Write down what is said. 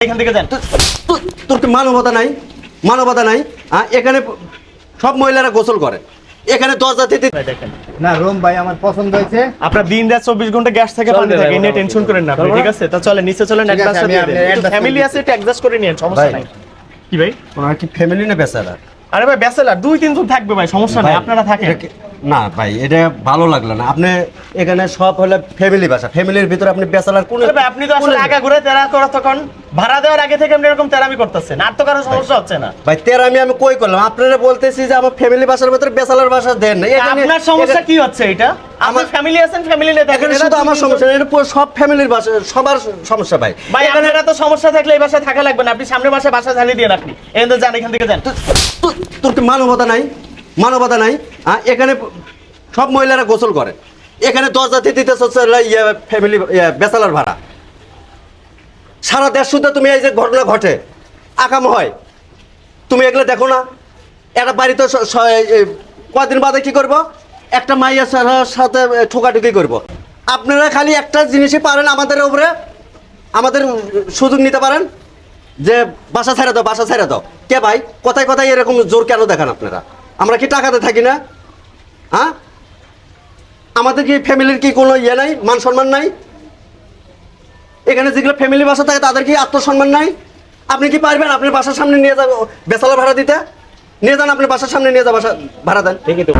এখান থেকে যান। তোর কি মানবতা নাই? মানবতা নাই? এখানে সব মহিলারা গোসল করে, এখানে দরজা দিতে দেখেন না রুম ভাই আমার পছন্দ হয়েছে। আপনার দিন রাত 24 ঘন্টা গ্যাস থেকে পানি থাকে, নিয়ে টেনশন করেন না আপনি, ঠিক আছে? তা চলে নিচে চলেন, ঠিক আছে, অ্যাডভান্সটা আমি দিয়ে আপনার দেন। advance ফ্যামিলি করে আছে এটা অ্যাডজাস্ট করে নিয়েন, সমস্যা ভাই। নাই। কি ভাই? ওনার কি ফ্যামিলি না বেচারা? আরে ভাই ব্যাচেলর 2-3 জন থাকবে ভাই, সমস্যা নাই, ভাই, আপনারা থাকেন। এটা কি- না ভাই, এটা ভালো লাগলো না। আপনি এখানে সব হলে ফ্যামিলি বাসা, ফ্যামিলির ভিতরে আপনি বেচালার কোন? আরে ভাই আপনি তো আসলে আগা ঘুরে তেরা করা, তখন ভাড়া দেওয়ার আগে থেকে আপনি এরকম তেরামি করতেছেন, আর তো কারো সমস্যা হচ্ছে না। ভাই তের আমি কই করলাম? আপনারা বলতেছি যে আমার ফ্যামিলি বাসার ভিতরে বেচালার বাসা দেন না। আপনার সমস্যা কি হচ্ছে এটা? আমার ফ্যামিলি আছেন, ফ্যামিলি নেই, এখানে শুধু আমার সমস্যা না, এটা পুরো সব ফ্যামিলির বাসা, সবার সমস্যা ভাই। ভাই আপনার এত সমস্যা থাকলে এই বাসায় থাকা লাগবে না, আপনি সামনের বাসায় বাসা ঝালিয়ে দিয়ে আপনি এখান থেকে যান, এখান থেকে যান। তোর কি মানবতা নাই? মানবতা নাই? এখানে সব মহিলারা গোসল করে, এখানে দরজা দিতে ফ্যামিলি বেচালার ভাড়া। সারা দেশ শুদ্ধ তুমি এই যে ঘটনা ঘটে আকাম হয়, তুমি এগুলো দেখো না? একটা বাড়ি তো কদিন বাদে কি করব? একটা মাইয়ার সাথে ঠোকাঠুকি করব। আপনারা খালি একটা জিনিসই পারেন আমাদের উপরে, আমাদের সুযোগ নিতে পারেন যে বাসা ছেড়ে দাও, বাসা ছেড়ে দাও। কে ভাই, কথায় কথায় এরকম জোর কেন দেখান আপনারা? আমরা কি টাকাতে থাকি না? হ্যাঁ, আমাদের কি ফ্যামিলির কি কোনো ইয়ে নাই, মান সম্মান নাই? এখানে যেগুলো ফ্যামিলি বাসা থাকে তাদের কি আত্মসম্মান নাই? আপনি কি পারবেন আপনার বাসার সামনে নিয়ে যাবো বেচালা ভাড়া দিতে? নিয়ে যান, আপনার বাসার সামনে নিয়ে যাবো, বাসা ভাড়া দেন। ঠিকই তো।